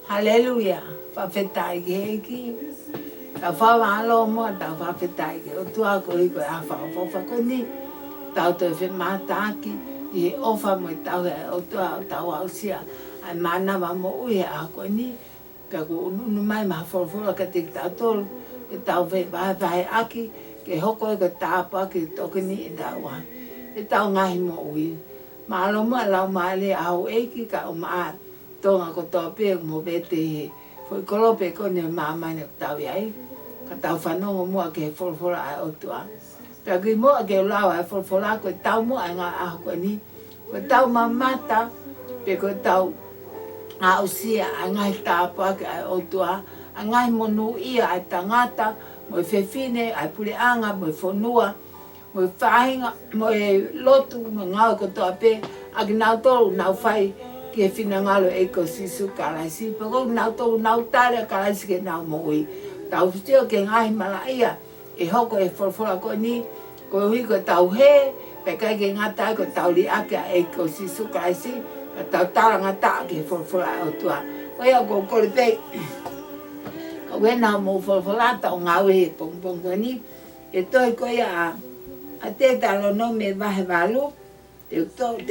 Hallelujah. Whawhetai ki heiki. Tau whawalo mo tau whawhetai ki. O tua ko hiko e hawha o whawhakoni. Tau tau whi mātāki. I he ofa mo i tau he o tua o tau au sia. Ai manawa mo ui he ahakoni. Ka ku unu mai maha whorofora ka te tau tolu. Ke tau wahe aki. Ke hoko e ka tāpa ki tokini i tau wahi. E tau ngahi mo ui. Maalo mo lau maale au eiki ka o maa. Tonga ko toa pe mo bete he. Foi kolope ko ne mama ne tau iai. Ka tau whanongo mua ke he whorofora ai o tua. Pea kui mua ke ulawa e whorofora ko tau mua e ngā aho koe ni. Ko tau mamata pe ko tau a usia a ngai tāpua ke ai o tua. A ngai MONU'IA ai tangata. Mo e whewhine ai pureanga mo e whonua. Mo e whahinga mo e lotu mo ngau ko toa pe. A ki nau tolu nau whai. Ke whina ngalo e ko sisu karaisi. Pako nau tau nau tare karaisi ke nau mo'i. Tau whitio ke ngahi MONU'IA. E hoko e whorofora ko ni. Ko hui ko tau he. Pe kai ke ngata ko tau li ake e ko sisu karaisi. Tau tara ngata ke whorofora o tua. Ko ia ko kore pe. Ko wena mo whorofora tau ngau he pongpong ko ni. E toi ko ia a Teutalonome wahe walu. Te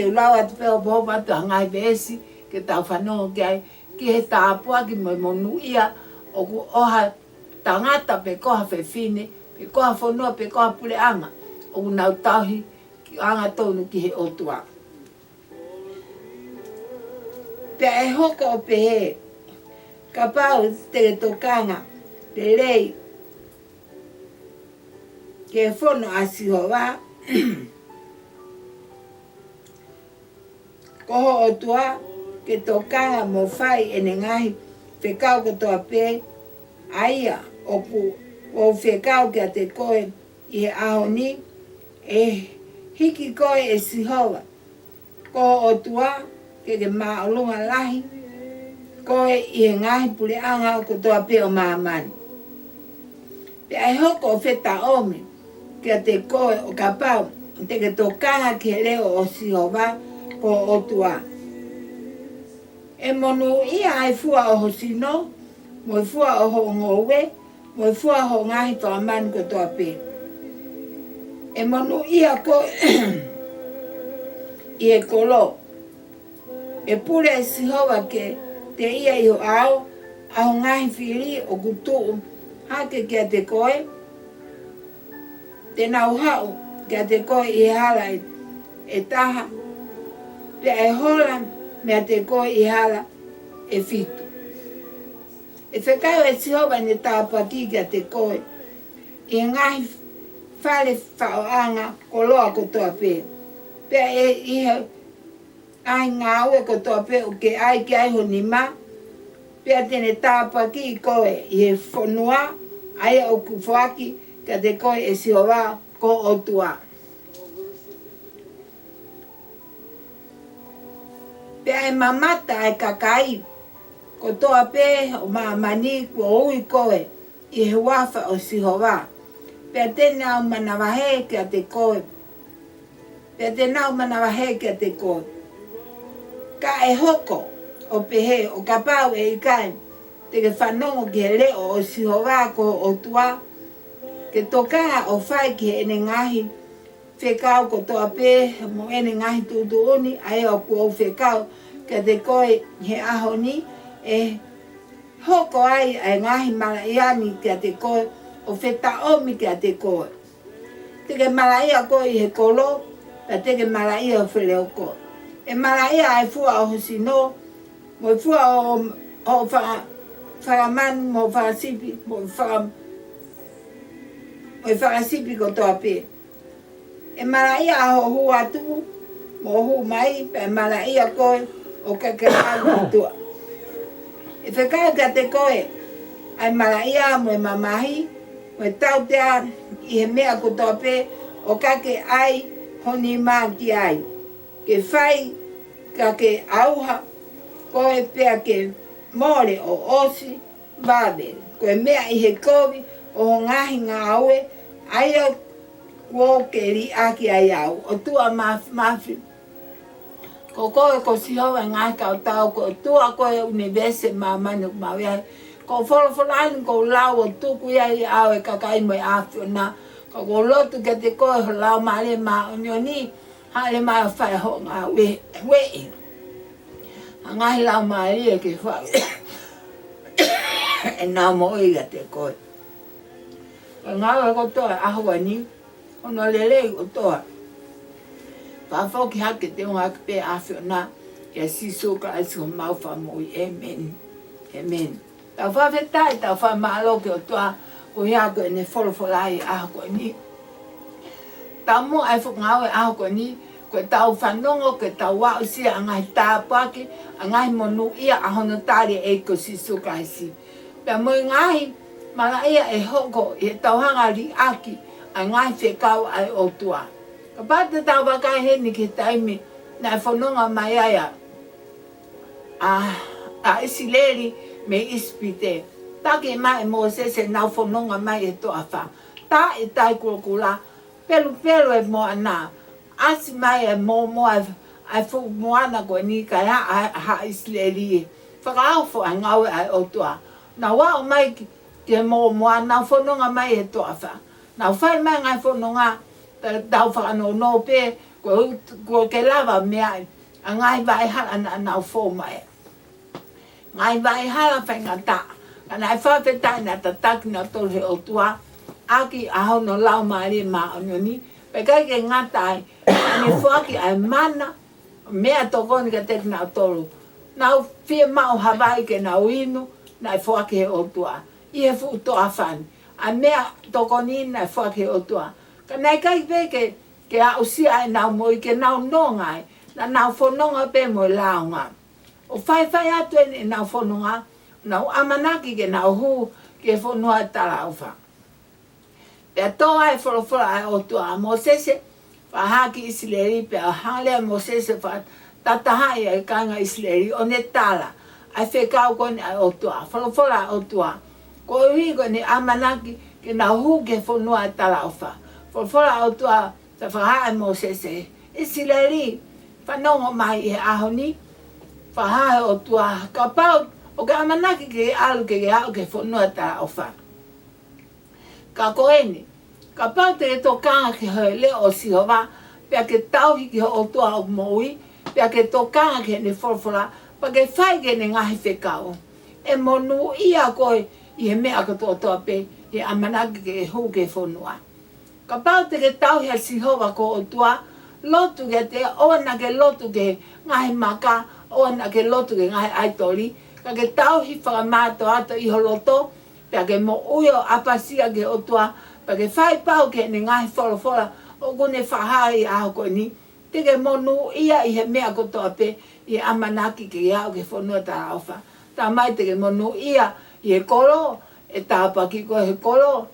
ulawa te peo boba tu hangai beesi ke tau whanongo ki ai ki he tāpua ki mo MONU'IA o ku oha tangata pe koha whewhine pe koha whanua pe koha pureanga o ku nau tauhi ki anga tonu ki he otua. Pe e hoko o pe he ka pau te tokanga te rei ke whono a SIHOVA koho o tua ke tokanga mo whai e ne ngahi whekau ko toa pē aia o pu o whekau ki a te koe i he aho ni e hiki koe e SIHOVA. Koho o tua ke maolunga lahi koe i he ngahi pureanga ko toa pē o maamani. Pe ai hoko o Teutalonome ki a te koe o kapau te ke tokanga ki he leo o SIHOVA ko o tua. E MONU'IA ai fua o ho sino, mo i fua o ho ngowe, mo i fua ho ngahi whaamani ko toa pē. E MONU'IA ko i e kolo. E pule e SIHOVA ke te ia i ho ao, a ho ngahi whiri o kutuu hake ki a te koe. Te nau hau ki a te koe i hala e taha. Pe e hola mea te koe i hala e fitu. E whekau e SIHOVA ni tāpaki ki a te koe. I ngahi whale whaoanga ko loa ko toa pē. Pe e iha ai ngā ue ko toa pē o ke ai ki ai ho ni ma. Pe a tene tāpaki i koe i he whonua ai o kufuaki ki a te koe e SIHOVA ko o tua. Pe ai mamata ai kakai, ko toa pē o maamani ko ui koe i he wafa o SIHOVA. Pe a tene au manawahe ki a te koe. Pe a tene au manawahe ki a te koe. Ka e hoko o pehe o kapau e ikai, te ke whanongo ki he leo o SIHOVA ko o tua. Ke tokanga o whai ki he ene ngahi, whekau ko toa pē mo ene ngahi tutuuni, ai o kua o whekau ka te koe he aho ni, e hoko ai ai ngahi MONU'IA ki a te koe, o Teutalonome ki a te koe. Te ke MONU'IA koe i he kolo, pa te ke MONU'IA o wheleo koe. E MONU'IA ai fua o hosino, mo i fua o whakamani, mo whakasipi, mo i whakasipi ko toa pē. E MONU'IA aho hu atu, mo hu mai, pe MONU'IA koe o kakarau tua. E whekau ka te koe, ai MONU'IA mo e mamahi, mo e tautea i he mea ko toa pē, o kake ai honi maa ki ai. Ke whai ka ke auha, koe pēa ke mole o osi, wawe. Koe mea i he kovi, o ngahi ngā aue, ai o ke ri aki ai au, o tua mafi. Ko koe ko SIHOVA ngai kau tau ko tua koe universe mamanu mawai. Ko wholofolani ko lau o tuku iai au e kakai mai awhi na. Ko lotu ke te koe ho lau maale maa unioni. Hale maa whai ho ngā wei. Ngai lau maali e ke whai. E nā mo'ia te koe. Ngā ko toa ahua ni. Ono lele o toa. Whawhoki hake te unga pe awhi na. Ia sisoka asu mau whamui. Amen. Amen. Tau whawhetai tau whamalo ke o toa. Ko hea koe ne wholowholai ahua ni. Tau mo ai whungawe ahua ni. Ko tau whanongo ke tau wau sia angai tāpaki. Angai MONU'IA ahono tari e ko sisoka hasi. Pea mo ngahi. Mala ia e hoko e tauhanga li aki a ngai whekau ai o tua. Ka pate tau wakai heni ke taimi na whanonga mai aia a isileri me ispite. Take mai mo se nau whanonga mai e toa wha. Ta e tai kula pelu e mo ana. Asi mai e mo ai fu moana ko ni kai ha isileri e. Whakaawho a ngawe ai o tua. Na wao mai ke mo ana whanonga mai e toa wha. Na whai mai ngai whanonga tau whakano no pe ko ke lava mea a ngai vai hala na whō mai. Ngai vai hala whainga ta. Kana e whawhetai na tataki na tole o tua. Aki aho no lau maari maa onioni. Pekai ke ngatai. Ani whaki ai mana. Mea tokoni ka teki na tolu. Nau whia mau Hawaii ke na uinu. Na e whaki he o tua. I he fu toa whani. A mea tokoni na e whaki he o tua. Ka nei kai peke ke a usia e nau moi ke nau nongai. Na nau whanonga pe mo lao ngā. O whai atu e nau whanonga. Nau amanaki ke nau hu ke whanua tala au wha. Pea toa e wholowhola ai o tua a Mosese. Whahaki Isileri pea hanglea Mosese wha tatahai e kanga Isileri o ne tala. Ai whekau kone ai o tua. Wholowhola ai o tua. Ko hui kone amanaki ke nau hu ke whanua tala au wha. Wholowhola ai o tua ta whahai Mosese. Isileri whanongo mai e ahoni. Whahai o tua ka pau. O ka amanaki ke alu ke au ke whanua tala au wha. Ka koeni. Ka pau te tokanga ke hoi leo o SIHOVA. Pea ke tauhi ki o tua o moui. Pea ke tokanga ke ne wholowhola. Pa ke whai ke ne ngahi whekau. E MONU'IA koe i he mea katoa toa pe. He amanaki ke hu ke whanua. Ka pau te ke tauhi a SIHOVA ko o tua. Lotu ke te oana ke lotu ke ngahi maka. Oana ke lotu ke ngahi aitori. Ka ke tauhi whakamato ato i holoto. Pea ke mo uio apasia ke o tua. Pea ke whai pau ke ne ngahi wholowhola. O kune whahai aho koe ni. Te ke MONU'IA i he mea kotoa pe. I amanaki ke iau ke whanua ta awha. Ta mai te ke MONU'IA i he kolo. E tāpaki ko he kolo.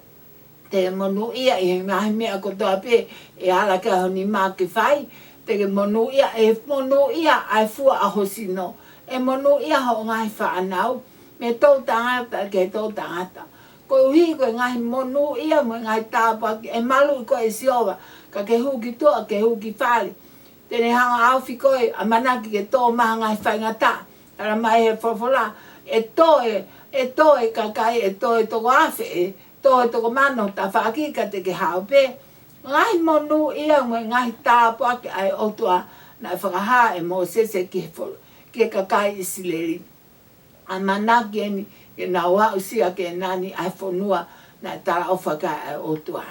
Te ke MONU'IA i he ngahi mea kotoa pe. E ala ke honi mā ke whai. Te ke MONU'IA e MONU'IA ai fua a hosino. E MONU'IA ho ngahi whaanau. Me tau tangata ke tau tangata. Ko uhi koe ngahi MONU'IA mo ngahi tāpaki. E malu koe SIHOVA. Ka ke huki toa ke huki whali. Tene hanga awhi koe a manaki ke tō maha ngai whaingata. Tara mai he whawhola. E tō kakai e tō e toko awhi e. Tō e toko mano ta whaakika te ke haupe. Ngahi MONU'IA mo ngahi tāpaki ai otua. Na whakaha e Mosese ke kakai Isileri. A manaki eni ke na wau sia ke nani ai whanua na tala o whakai ai otua.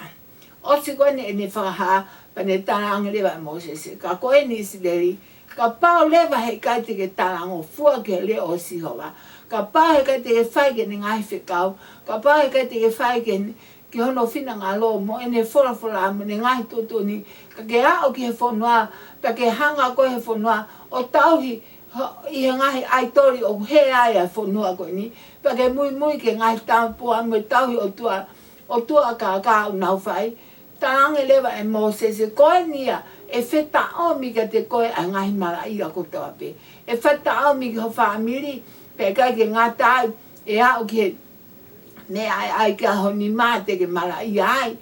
Osi koe ni eni whakaha. Pane talangi lewa e Mosese. Ka koe ni Isileri. Ka pau lewa he kai te ke talango fua ke leo o SIHOVA. Ka pau he kai te ke whai ke ni ngahi whekau. Ka pau he kai te ke whai ke hono whina ngā lo mo ene wholawhola mo ni ngahi tūtuni. Ka ke ao ki he whanua. Pa ke hanga koe he whanua. O tauhi i he ngahi aitori o he ai a whanua koe ni. Pa ke mui ke ngahi tāpua mo tauhi o tua ka unau whai. Talangi lewa e Mosese koe nia e wheta omi ka te koe a ngahi maraia ko toa pe. E wheta omi ki ho whaamiri pe kai ke ngā tai e au ki he ne ai ka honi mā te ke maraia ai.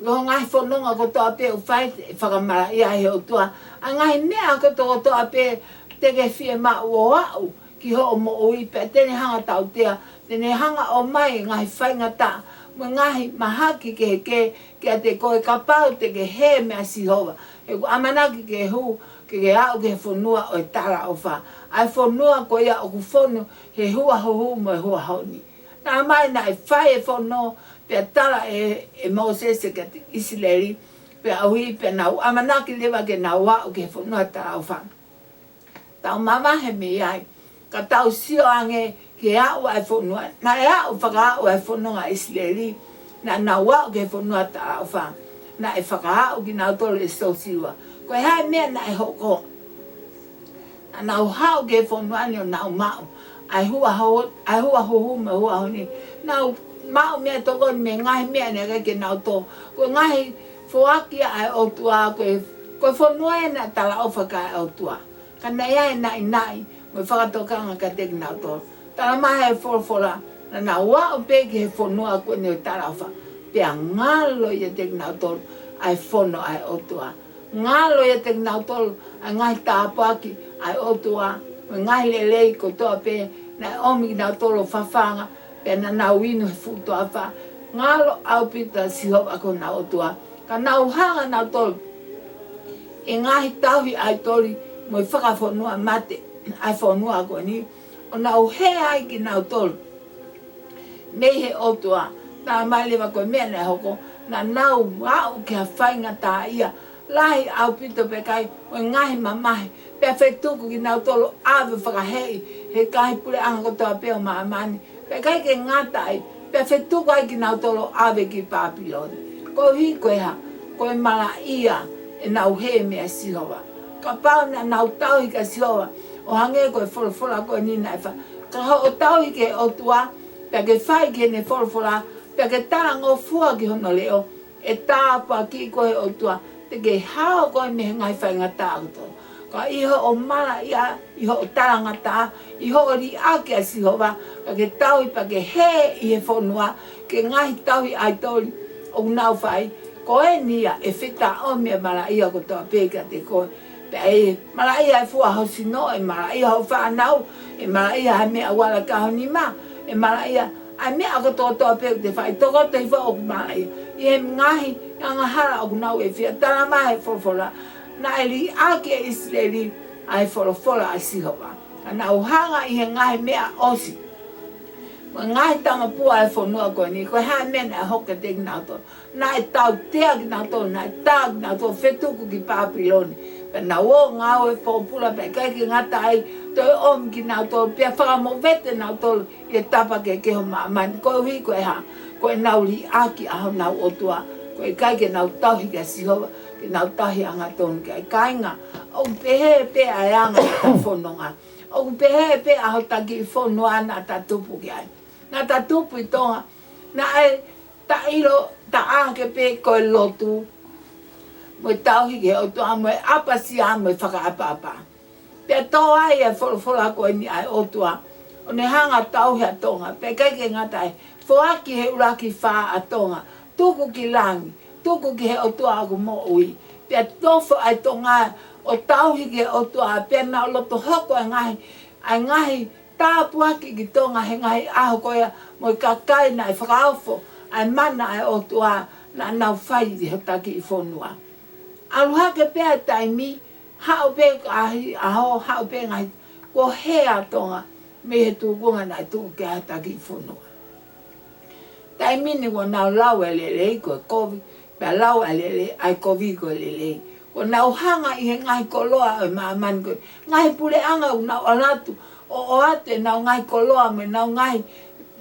Lo ngai fononga ko to ape o fai whakamara ia he o tua. A ngai mea ko to ape teke fie ma o au ki ho o mo ui pe tene hanga tau tea. Tene hanga o mai ngai whainga ta. Mo ngai mahaki ke a te koe kapau teke he mea SIHOVA. E ku amanaki ke hu ke au ke fonua o e tara o wha. Ai fonua ko ia o ku fonu he hua hohu mo e hua honi. Nā mai na e whai e fono pe tala e Moses ke te Israeli pe auhi pe nau amanaki lewa ke nau wa o ke fonua tara o wha. Tau mama he me ai ka tau sio ange ke au ai fonua. Na e au whaka au ai fonua Israeli na nau wa o ke fonua tara o wha. Na e whaka au ki nau tolo e sosiwa. Ko e hai mea na e hoko. Na nau hao ke fonua ni o nau mau. Ai hua hohu me hua honi. Nau mau mea toko ni me ngahi mea nega ke nau to. Ko ngahi fuaki ai o tua ko fonua e na tala o whaka ai o tua. Ka nei ai nai me whakatokanga ka teki nau to. Tala maha e forfola. Na nau wa o peki he fonua ko ni o tala o wha. Pea ngalo i teki nau to ai fono ai o tua. Ngalo i teki nau to ai ngahi tāpaki ai o tua. Ngahi lelei ko toa pe na omi na tolo whawhanga pe na nau inu he futo awha. Ngalo au pita SIHOVA ko na o tua. Ka nau hanga na tolo. E ngahi tauhi ai toli mo i whakafonua mate ai fonua ko ni. O nau he ai ki nau tolo. Nei he o tua. Nā mai lewa ko mea na hoko. Na nau au ke a whainga tā ia. Lahi au pito pe kai o ngahi mamahi. Pea whetuku ki nau tolo awe whakahei. He kahi pule anga ko toa peo maamani. Pea kai ke ngata ai. Pea whetuku ai ki nau tolo awe ki Papiloni. Ko hi koe ha. Koe MONU'IA e nau he mea SIHOVA. Ka pau na nau tauhi ka SIHOVA. O hange koe wholofola koe nina e wha. Ka ho o tauhi ke o tua. Pea ke whai ke ne wholofola. Pea ke tarang o fua ki hono leo. E tāpua ki koe o tua. Te ke hao koe me ngai whainga tākuto. Ka iho o MONU'IA, iho o tarangata, iho o ri ake a SIHOVA. Ka ke tauhi pa ke he i he whonua. Ke ngahi tauhi ai toli o nau whai. Ko e nia e whita o mea MONU'IA ko toa pēka te koe. Pe e MONU'IA e fua hosi no, e MONU'IA ho whanau. E MONU'IA he mea wala kaho ni ma. E MONU'IA ai mea ko toa pēka te whai. Toko te wha o MONU'IA. I he ngahi ngahara o nau e whia. Tana mahe wholofola. Na e li ake e Israeli ai wholofola a SIHOVA. Na uhanga i he ngahi mea osi. Mo ngahi tanga pua e whonua koe ni. Koe hae mea na e hoka te ki nau tō. Na e tau tea ki nau tō. Na e tau ki nau tō. Whetuku ki Papiloni. Pe na o ngau e pōpula pe kai ki ngata ai. Toi om ki nau tō. Pia whakamo vete nau tō. I e tapa ke keho maamani. Koe hui koe ha. Koe nau li aki aho nau otua. Koe kai ke nau tauhi ka SIHOVA. Ke nau tahi anga tonu kai kainga. O pehe pe ai anga ta whononga. O pehe pe aho taki whonua na ta tupu ki ai. Na ta tupu i tonga. Na ai ta ilo ta ake pe koe lotu. Mo i tauhi ke o toa mo e apasi a mo i whakaapa. Pea tō ai e wholofola koe ni ai o tua. O ne hanga tauhi a tonga. Pe kai ke ngata ai. Whoaki he uraki wha a tonga. Tuku ki langi. Tuku ki he o tua aku mo ui. Pea tofo ai tonga o tauhi ki he o tua. Pea na o loto hoko ai ngahi. Ai ngahi tāpuaki ki tonga he ngahi aho koea. Mo i kakai na i whakaofo. Ai mana ai o tua. Na nau whai di he taki i whonua. Aluhake pea taimi. Hao pe ahi aho. Hao pe ngahi. Ko hea tonga. Me he tūkunga na i tūku ki he taki i whonua. Tai mini ko nau lau e lelei ko kovi. Pea lau e lelei ai kovi ko lelei. Ko nau hanga i he ngahi koloa o maamani ko. Ngahi pule anga u nau alatu. O ate nau ngahi koloa me nau ngahi.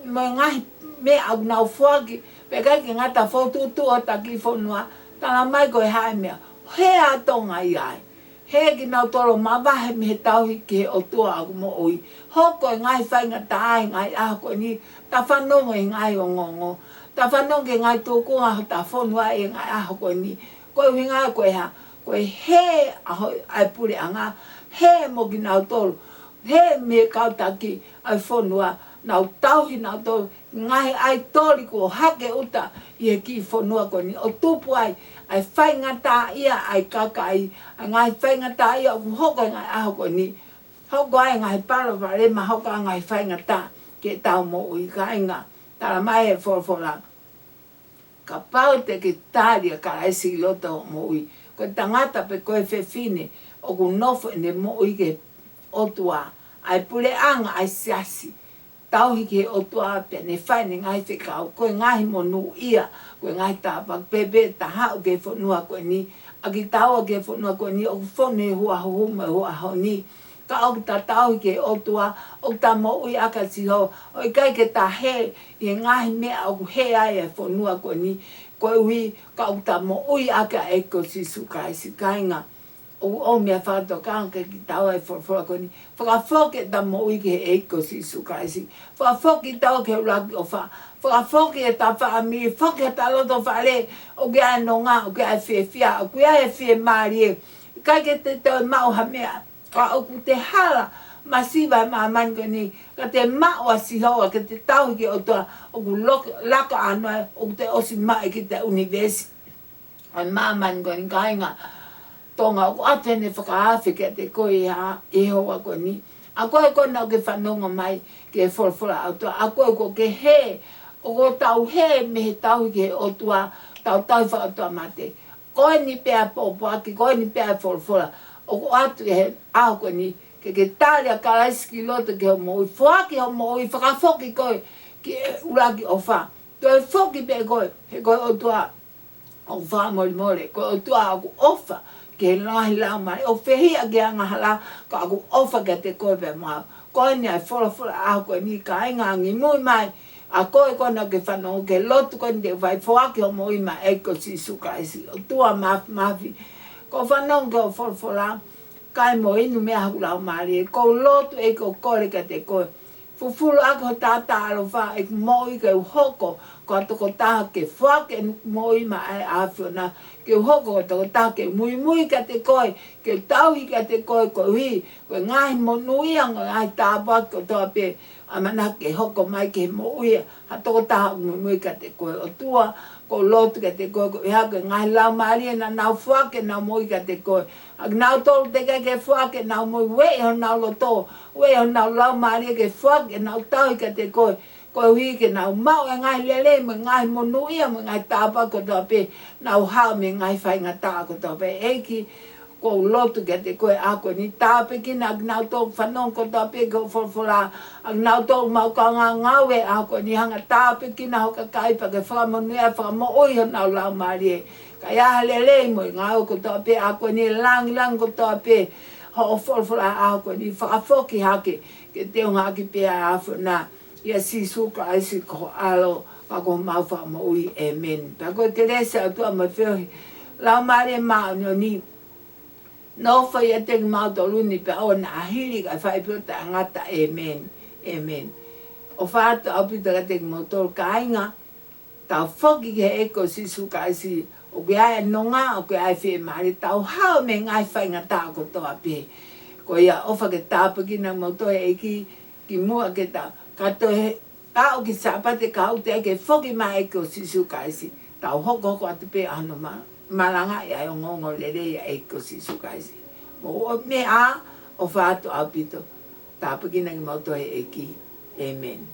Me ngahi me au nau fuaki. Pea kai ke ngata fotutu o taki whonua. Tana mai ko e hae mea. He a tonga i ai. He ki nau tolo mawahe mi he tauhi ki he o tua aku mo oi. Hoko e ngai whainga tae ngai aho koe ni. Ta whanongo i ngai o ngongo. Ta whanongo i ngai tōkunga ho ta whonua i ngai aho koe ni. Koe hui ngai koe ha. Koe he aho ai pule anga. He mo ki nau tolo. He me kautaki ai whonua. nau tauhi nau tau ngai ai tori ko hake uta i he ki whanua ko ni o tupu ai whai ngata ia ai kaka ai ngai whai ngata ia o hoko ngai aho ko ni hoko ai ngai paro whare ma hoko ai ngai whai ngata ke tau mo ui ka inga tala mai e whorwhora ka pau te ki tāria ka aisi loto mo ui ko tangata pe koe whewhine o ku nofo ne mo ui ke otua ai pule anga ai siasi tauhi ke otua pe ne whai ne ngai whekau koe ngahi MONU'IA koe ngai tāpak pepe ta hao ke whanua koe ni aki taua ke whanua koe ni o whone hua hume hua honi ka o ta tauhi ke otua o ta mo ui aka SIHOVA o i kai ke ta he i ngahi mea o he ai e whanua koe ni koe ui ka o ta mo ui aka e ko sisu kai si kainga o mea whato kānga ki taua e whorwhora koe ni whakawhoke ta mo ui ke e ko sisu kai si whakawhoke tau ke uraki o wha whakawhoke e ta wha amiri whoke ta loto whare o ke ai no ngā o ke ai whia o ke ai whia maari e kai ke te tau mau ha mea ka o ku te hala masiva ma man ko ni ka te mao a SIHOVA ke te tau ke o toa o ku laka anoa o te osi mai ki te universi ai ma man ko ni kainga tonga o atene whakaafi ke te koe e hoa ko ni a koe kona o ke whanonga mai ke whorwhora au toa a koe ko ke he o ko tau he me he tau ke o toa tau whakatoa mate koe ni pēa pōpō aki koe ni pēa whorwhora o ko atu he aho ko ni ke tāria karaisiki loto ke ho moi whaki ho moi whakawhoki koe ke uraki o wha toi whoki pe koe he koe o tua o wha mori more koe o tua o ofa ke ngahi lau mai o whehia ke angahala ka aku ofa ke te koe pe mau koe ni ai whora aho koe ni ka inga ngi mui mai a koe kona ke whanongo ke lotu koe ni te whai whaki ho moi mai e ko sisu kaisi o tua mafi ko whanongo ke o whora kai mo inu mea hula o maari e kou lotu e kou kore ka te koe. Fufulu ako tata alo wha e mo i ke uhoko ko atoko taha ke whake mo i ma ai awhio na ke uhoko ko atoko taha ke mui ka te koe ke tauhi ka te koe ko hui ko ngahi MONU'IA ngahi tāpua ko toa pe amana ke hoko mai ke MONU'IA atoko taha mui ka te koe o tua ko lotu ka te koe ko iha ko ngahi lau maari e na nau whake na moi ka te koe ak nau tolu te kai ke whake nau moi wei ho nau loto wei ho nau lau maari ke whake nau tauhi ka te koe ko hui ke nau mau e ngai lele me ngai MONU'IA me ngai tāpua ko toa pe nau hao me ngai whai ngata ko toa pe eiki ko lotu ke te koe ako ni tāpe ki na nau tō whanong ko toa pe ko whorwhora ak nau tō mau ka ngā ngawe ako ni hanga tāpe ki na hoka kaipa ke whakamonuia whakamooi ho nau lau maari e ka iaha lele mo i ngau ko toa pe ako ni lang ko toa pe ho whorwhora ako ni whakawhoki hake ke te unga ki pe a awhu na ia si suka aisi ko alo ako mau whakamooi amen pa koe ke resa o tua ma whiohi lau maari e mao ni no whai a te mau tō luni pe o na ahiri ka whai pio ta ngata amen amen o whātu au pita ka te mau tō kāinga tau whoki ke eko sisu kaisi o ke ai nonga o ke ai whi maari tau hao me ngai whai ngata ko toa pe ko ia ofa ke tāpa ki na mau tō e ki mua ke tau ka tō he ka o ki sapate ka au te ke whoki mai eko sisu kaisi tau hoko atu pe ano maranga ia o ngongo lele ia e ko sisu kaisi. Mo me a o whātu au pito. Tāpaki nangi mautohe e ki. Amen.